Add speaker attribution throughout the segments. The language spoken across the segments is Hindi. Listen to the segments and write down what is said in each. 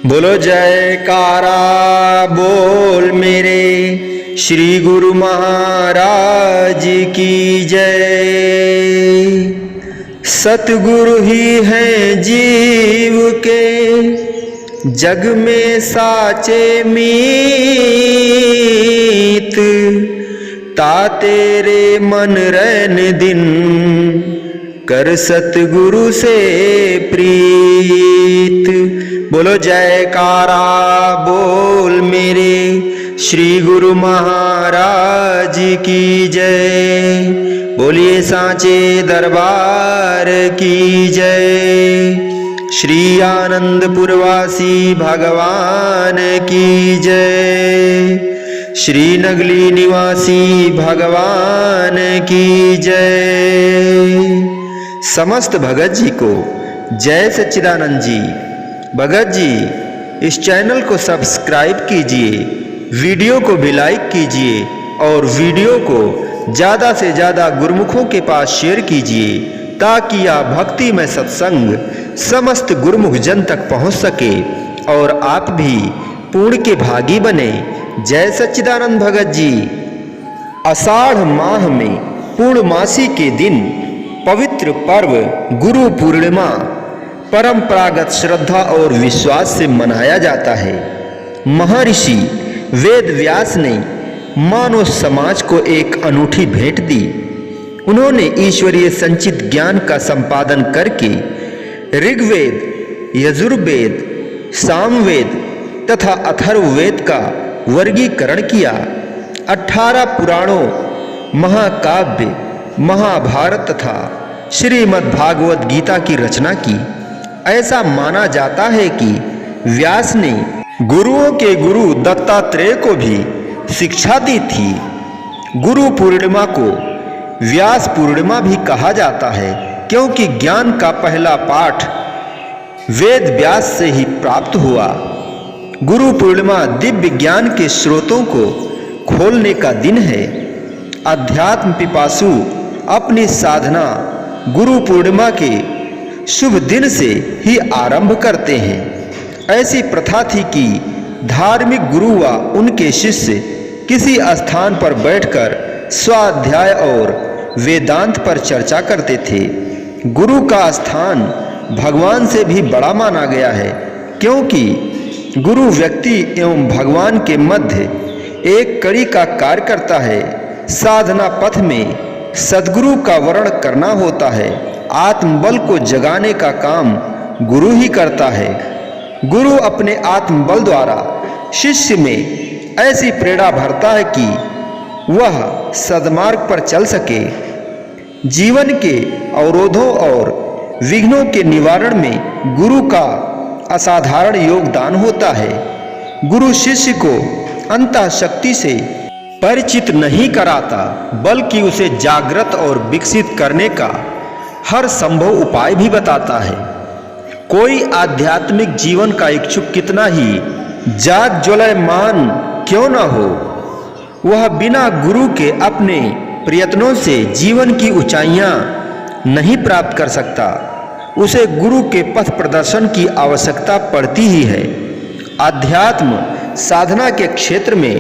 Speaker 1: बोलो जयकारा बोल मेरे श्री गुरु महाराज की जय। सतगुरु ही हैं जीव के जग में साचे मीत, ता तेरे मन रैन दिन कर सतगुरु से प्रीत। बोलो जयकारा बोल मेरे श्री गुरु महाराज की जय। बोलिए सांचे दरबार की जय। श्री आनंदपुरवासी भगवान की जय। श्री नगली निवासी भगवान की जय। समस्त भगत जी को जय सच्चिदानंद जी। भगत जी, इस चैनल को सब्सक्राइब कीजिए, वीडियो को भी लाइक कीजिए और वीडियो को ज़्यादा से ज़्यादा गुरुमुखों के पास शेयर कीजिए, ताकि यह भक्ति में सत्संग समस्त गुरुमुख जन तक पहुंच सके और आप भी पूर्ण के भागी बने। जय सच्चिदानंद भगत जी। आषाढ़ माह में पूर्णमासी के दिन पवित्र पर्व गुरु पूर्णिमा परंपरागत श्रद्धा और विश्वास से मनाया जाता है। महर्षि वेद व्यास ने मानव समाज को एक अनूठी भेंट दी। उन्होंने ईश्वरीय संचित ज्ञान का संपादन करके ऋग्वेद, यजुर्वेद, सामवेद तथा अथर्ववेद का वर्गीकरण किया। 18 पुराणों, महाकाव्य, महाभारत तथा श्रीमद्भागवत गीता की रचना की। ऐसा माना जाता है कि व्यास ने गुरुओं के गुरु दत्तात्रेय को भी शिक्षा दी थी। गुरु पूर्णिमा को व्यास पूर्णिमा भी कहा जाता है, क्योंकि ज्ञान का पहला पाठ वेद व्यास से ही प्राप्त हुआ। गुरु पूर्णिमा दिव्य ज्ञान के स्रोतों को खोलने का दिन है। अध्यात्म पिपासु अपनी साधना गुरु पूर्णिमा के शुभ दिन से ही आरंभ करते हैं। ऐसी प्रथा थी कि धार्मिक गुरु व उनके शिष्य किसी स्थान पर बैठकर स्वाध्याय और वेदांत पर चर्चा करते थे। गुरु का स्थान भगवान से भी बड़ा माना गया है, क्योंकि गुरु व्यक्ति एवं भगवान के मध्य एक कड़ी का कार्य करता है। साधना पथ में सद्गुरु का वर्ण करना होता है। आत्मबल को जगाने का काम गुरु ही करता है। गुरु अपने आत्मबल द्वारा शिष्य में ऐसी प्रेरणा भरता है कि वह सद्मार्ग पर चल सके। जीवन के अवरोधों और विघ्नों के निवारण में गुरु का असाधारण योगदान होता है। गुरु शिष्य को अंतःशक्ति से परिचित नहीं कराता, बल्कि उसे जागृत और विकसित करने का हर संभव उपाय भी बताता है। कोई आध्यात्मिक जीवन का इच्छुक कितना ही जाग ज्वलयमान क्यों न हो, वह बिना गुरु के अपने प्रयत्नों से जीवन की ऊंचाइयां नहीं प्राप्त कर सकता। उसे गुरु के पथ प्रदर्शन की आवश्यकता पड़ती ही है। आध्यात्म साधना के क्षेत्र में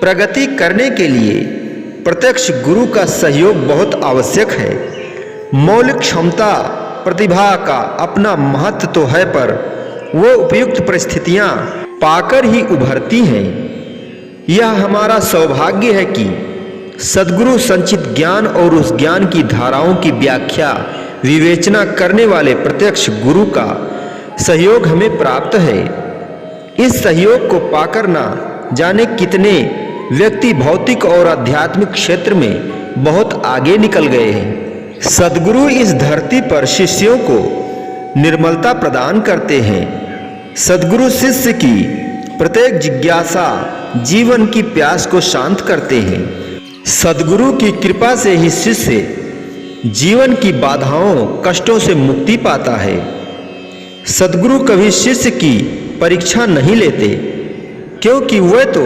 Speaker 1: प्रगति करने के लिए प्रत्यक्ष गुरु का सहयोग बहुत आवश्यक है। मौलिक क्षमता प्रतिभा का अपना महत्व तो है, पर वो उपयुक्त परिस्थितियां पाकर ही उभरती हैं। यह हमारा सौभाग्य है कि सद्गुरु संचित ज्ञान और उस ज्ञान की धाराओं की व्याख्या विवेचना करने वाले प्रत्यक्ष गुरु का सहयोग हमें प्राप्त है। इस सहयोग को पाकर ना जाने कितने व्यक्ति भौतिक और आध्यात्मिक क्षेत्र में बहुत आगे निकल गए हैं। सद्गुरु इस धरती पर शिष्यों को निर्मलता प्रदान करते हैं। सद्गुरु शिष्य की प्रत्येक जिज्ञासा, जीवन की प्यास को शांत करते हैं। सद्गुरु की कृपा से ही शिष्य जीवन की बाधाओं, कष्टों से मुक्ति पाता है। सद्गुरु कभी शिष्य की परीक्षा नहीं लेते, क्योंकि वे तो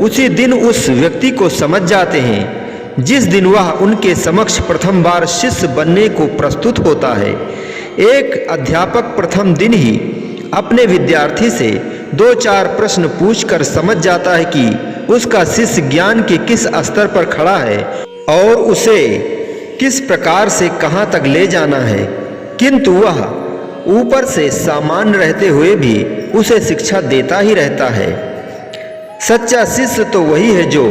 Speaker 1: उसी दिन उस व्यक्ति को समझ जाते हैं जिस दिन वह उनके समक्ष प्रथम बार शिष्य बनने को प्रस्तुत होता है। एक अध्यापक प्रथम दिन ही अपने विद्यार्थी से 2-4 प्रश्न पूछकर समझ जाता है कि उसका शिष्य ज्ञान के किस स्तर पर खड़ा है और उसे किस प्रकार से कहाँ तक ले जाना है, किंतु वह ऊपर से सामान्य रहते हुए भी उसे शिक्षा देता ही रहता है। सच्चा शिष्य तो वही है जो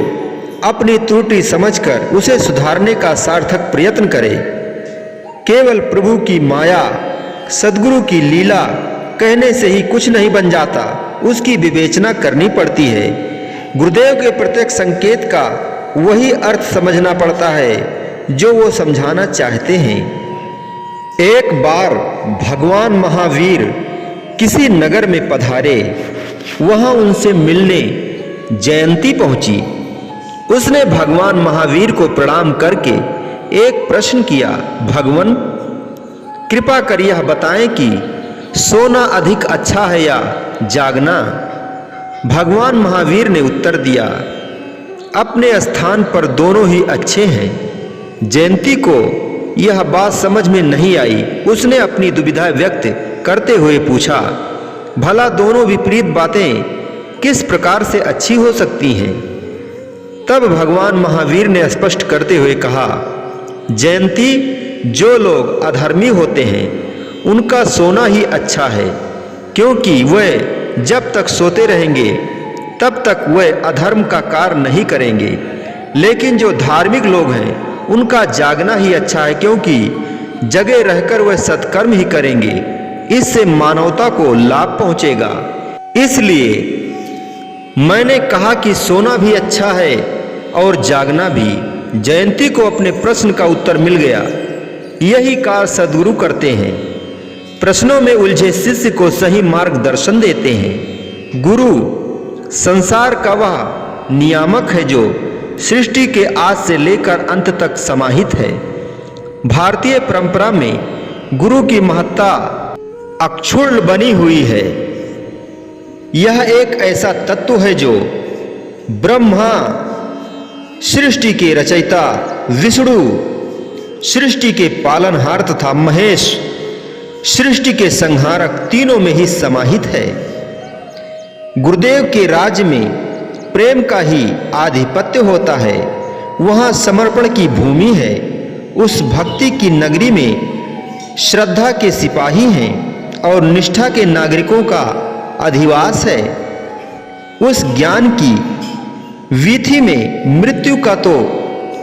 Speaker 1: अपनी त्रुटि समझकर उसे सुधारने का सार्थक प्रयत्न करे। केवल प्रभु की माया, सद्गुरु की लीला कहने से ही कुछ नहीं बन जाता, उसकी विवेचना करनी पड़ती है। गुरुदेव के प्रत्येक संकेत का वही अर्थ समझना पड़ता है जो वो समझाना चाहते हैं। एक बार भगवान महावीर किसी नगर में पधारे। वहां उनसे मिलने जयंती पहुंची। उसने भगवान महावीर को प्रणाम करके एक प्रश्न किया, भगवान कृपा कर यह बताएं कि सोना अधिक अच्छा है या जागना। भगवान महावीर ने उत्तर दिया, अपने स्थान पर दोनों ही अच्छे हैं। जयंती को यह बात समझ में नहीं आई। उसने अपनी दुविधा व्यक्त करते हुए पूछा, भला दोनों विपरीत बातें किस प्रकार से अच्छी हो सकती हैं? तब भगवान महावीर ने स्पष्ट करते हुए कहा, जयंती, जो लोग अधर्मी होते हैं उनका सोना ही अच्छा है, क्योंकि वह जब तक सोते रहेंगे तब तक वह अधर्म का कार्य नहीं करेंगे। लेकिन जो धार्मिक लोग हैं उनका जागना ही अच्छा है, क्योंकि जगे रहकर वह सत्कर्म ही करेंगे। इससे मानवता को लाभ पहुंचेगा। इसलिए मैंने कहा कि सोना भी अच्छा है और जागना भी। जयंती को अपने प्रश्न का उत्तर मिल गया। यही कार्य सद्गुरु करते हैं, प्रश्नों में उलझे शिष्य को सही मार्गदर्शन देते हैं। गुरु संसार का वह नियामक है जो सृष्टि के आदि से लेकर अंत तक समाहित है। भारतीय परंपरा में गुरु की महत्ता अक्षुण्ण बनी हुई है। यह एक ऐसा तत्व है जो ब्रह्मा सृष्टि के रचयिता, विष्णु सृष्टि के पालनहार तथा महेश सृष्टि के संहारक तीनों में ही समाहित है। गुरुदेव के राज्य में प्रेम का ही आधिपत्य होता है। वहाँ समर्पण की भूमि है। उस भक्ति की नगरी में श्रद्धा के सिपाही हैं और निष्ठा के नागरिकों का अधिवास है। उस ज्ञान की वीथी में मृत्यु का तो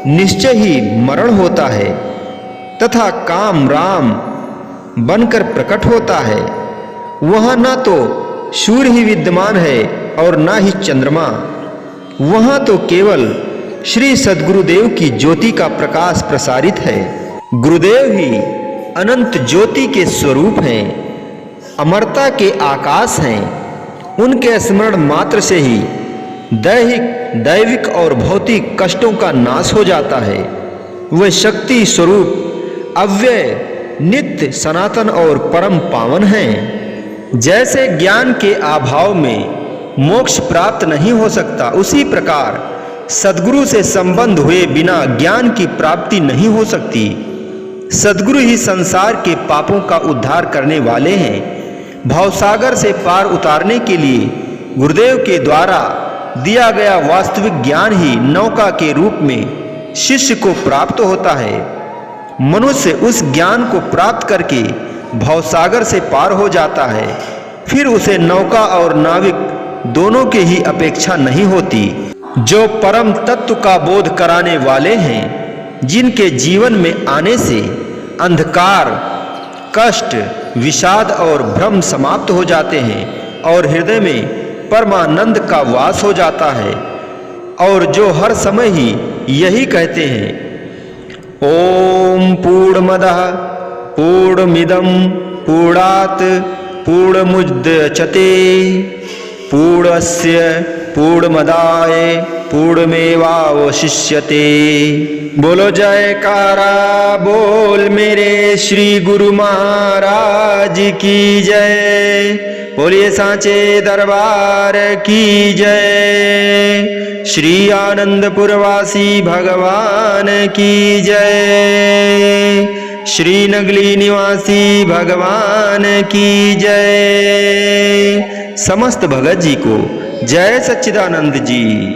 Speaker 1: निश्चय ही मरण होता है तथा काम राम बनकर प्रकट होता है। वहाँ न तो सूर्य ही विद्यमान है और न ही चंद्रमा। वहाँ तो केवल श्री सद्गुरुदेव की ज्योति का प्रकाश प्रसारित है। गुरुदेव ही अनंत ज्योति के स्वरूप हैं, अमरता के आकाश हैं। उनके स्मरण मात्र से ही दैविक और भौतिक कष्टों का नाश हो जाता है। वह शक्ति स्वरूप अव्यय, नित्य, सनातन और परम पावन हैं। जैसे ज्ञान के अभाव में मोक्ष प्राप्त नहीं हो सकता, उसी प्रकार सद्गुरु से संबंध हुए बिना ज्ञान की प्राप्ति नहीं हो सकती। सद्गुरु ही संसार के पापों का उद्धार करने वाले हैं। भवसागर से पार उतारने के लिए गुरुदेव के द्वारा दिया गया वास्तविक ज्ञान ही नौका के रूप में शिष्य को प्राप्त होता है। मनुष्य उस ज्ञान को प्राप्त करके भवसागर से पार हो जाता है। फिर उसे नौका और नाविक दोनों की ही अपेक्षा नहीं होती। जो परम तत्व का बोध कराने वाले हैं, जिनके जीवन में आने से अंधकार, कष्ट, विषाद और भ्रम समाप्त हो जाते हैं और हृदय में परमानंद का वास हो जाता है, और जो हर समय ही यही कहते हैं, ओम पूर्णमदः पूर्णमिदं पूर्णात् पूर्णमुदच्यते पूर्णस्य पूर्णमदाय पूर्णमेवावशिष्यते। बोलो जयकारा बोल मेरे श्री गुरु महाराज की जय। बोलिए सांचे दरबार की जय। श्री आनंदपुरवासी भगवान की जय। श्री नगली निवासी भगवान की जय। समस्त भगत जी को जय सच्चिदानंद जी।